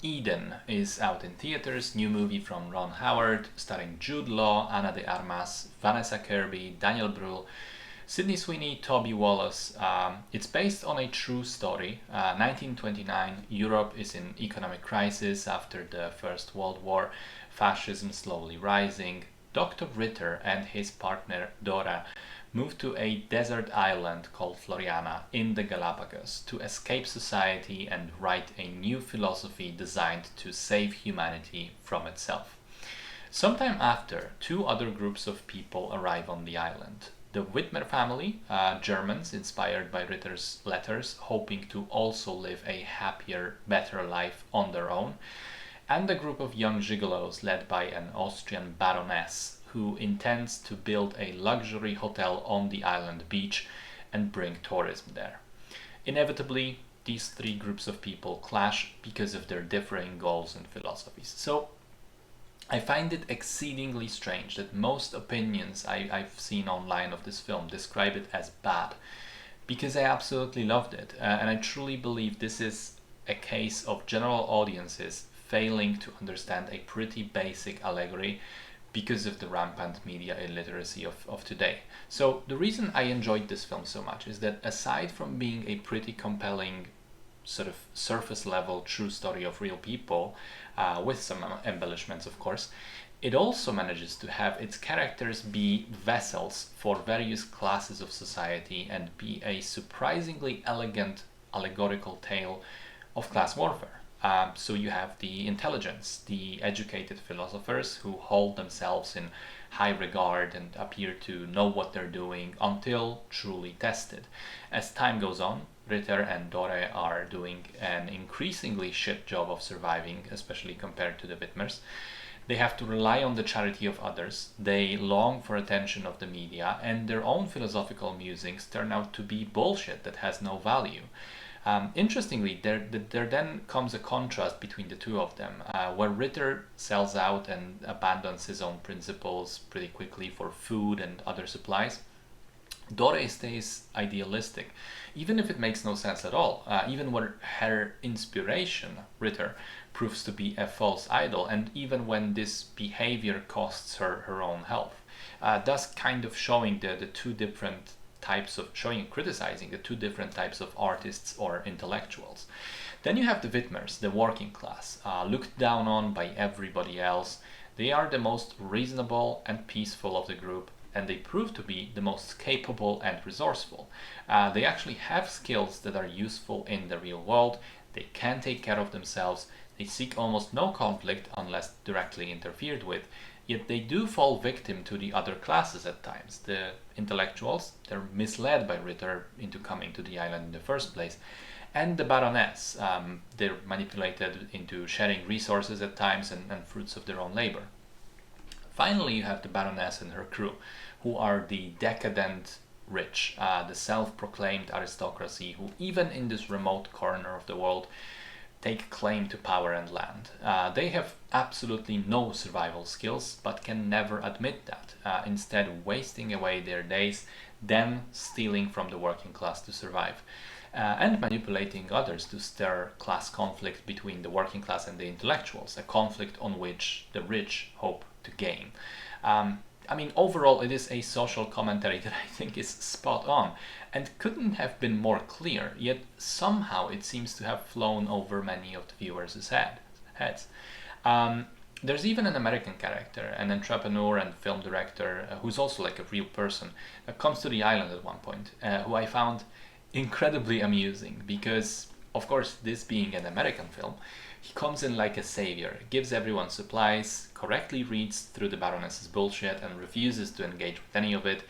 Eden is out in theaters, new movie from Ron Howard, starring Jude Law, Ana de Armas, Vanessa Kirby, Daniel Brühl, Sydney Sweeney, Toby Wallace. It's based on a true story. 1929, Europe is in economic crisis after the First World War, fascism slowly rising. Dr. Ritter and his partner Dora moved to a desert island called Floriana in the Galapagos to escape society and write a new philosophy designed to save humanity from itself. Sometime after, two other groups of people arrive on the island. The Whitmer family, Germans inspired by Ritter's letters, hoping to also live a happier, better life on their own, and a group of young gigolos led by an Austrian baroness who intends to build a luxury hotel on the island beach and bring tourism there. Inevitably, these three groups of people clash because of their differing goals and philosophies. So I find it exceedingly strange that most opinions I've seen online of this film describe it as bad, because I absolutely loved it. And I truly believe this is a case of general audiences failing to understand a pretty basic allegory because of the rampant media illiteracy of today. So the reason I enjoyed this film so much is that aside from being a pretty compelling sort of surface level true story of real people, with some embellishments of course, it also manages to have its characters be vessels for various classes of society and be a surprisingly elegant allegorical tale of class warfare. So you have the intelligence, the educated philosophers who hold themselves in high regard and appear to know what they're doing until truly tested. As time goes on, Ritter and Dore are doing an increasingly shit job of surviving, especially compared to the Whitmers. They have to rely on the charity of others, they long for attention of the media, and their own philosophical musings turn out to be bullshit that has no value. Interestingly, there then comes a contrast between the two of them, where Ritter sells out and abandons his own principles pretty quickly for food and other supplies. Dore stays idealistic, even if it makes no sense at all, even when her inspiration, Ritter, proves to be a false idol, and even when this behavior costs her her own health. Thus kind of showing the two different types of criticizing the two different types of artists or intellectuals. Then you have the Whitmers, the working class, looked down on by everybody else. They are the most reasonable and peaceful of the group, and they prove to be the most capable and resourceful. They actually have skills that are useful in the real world. They can take care of themselves. They seek almost no conflict unless directly interfered with, yet they do fall victim to the other classes at times. The intellectuals, they're misled by Ritter into coming to the island in the first place, and the Baroness, they're manipulated into sharing resources at times and fruits of their own labor. Finally, you have the Baroness and her crew, who are the decadent rich, the self-proclaimed aristocracy who, even in this remote corner of the world, take claim to power and land. They have absolutely no survival skills, but can never admit that, instead wasting away their days, then stealing from the working class to survive, and manipulating others to stir class conflict between the working class and the intellectuals, a conflict on which the rich hope to gain. I mean, overall, it is a social commentary that I think is spot on and couldn't have been more clear, yet somehow it seems to have flown over many of the viewers' heads. There's even an American character, an entrepreneur and film director who's also like a real person, that comes to the island at one point, who I found incredibly amusing because, of course, this being an American film, he comes in like a savior, gives everyone supplies, correctly reads through the Baroness's bullshit and refuses to engage with any of it,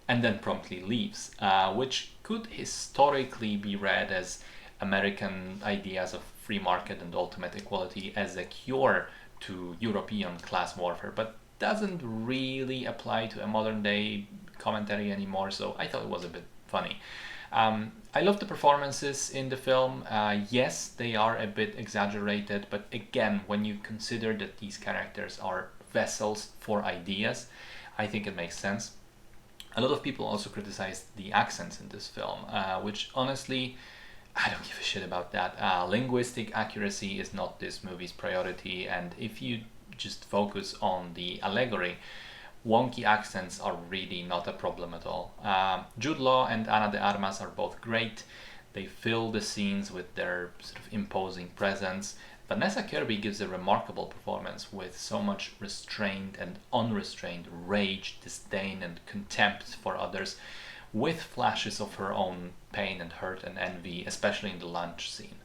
and then promptly leaves, which could historically be read as American ideas of free market and ultimate equality as a cure to European class warfare, but doesn't really apply to a modern day commentary anymore, so I thought it was a bit funny. I love the performances in the film. Yes, they are a bit exaggerated, but again, when you consider that these characters are vessels for ideas, I think it makes sense. A lot of people also criticized the accents in this film, which honestly I don't give a shit about that. Linguistic accuracy is not this movie's priority, and if you just focus on the allegory, wonky accents are really not a problem at all. Jude Law and Ana de Armas are both great. They fill the scenes with their sort of imposing presence. Vanessa Kirby gives a remarkable performance with so much restrained and unrestrained rage, disdain, and contempt for others, with flashes of her own pain and hurt and envy, especially in the lunch scene.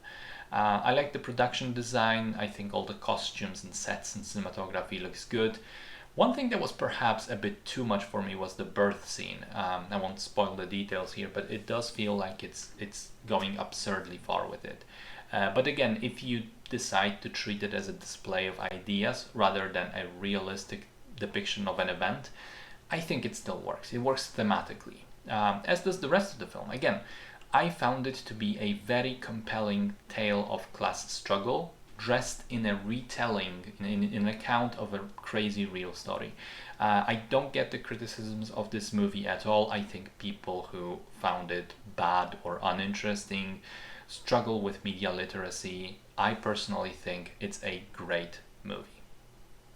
I like the production design. I think all the costumes and sets and cinematography looks good. One thing that was perhaps a bit too much for me was the birth scene. I won't spoil the details here, but it does feel like it's going absurdly far with it. But again, if you decide to treat it as a display of ideas rather than a realistic depiction of an event, I think it still works. It works thematically, as does the rest of the film. Again, I found it to be a very compelling tale of class struggle dressed in a retelling, in an account of a crazy real story. I don't get the criticisms of this movie at all. I think people who found it bad or uninteresting struggle with media literacy. I personally think it's a great movie.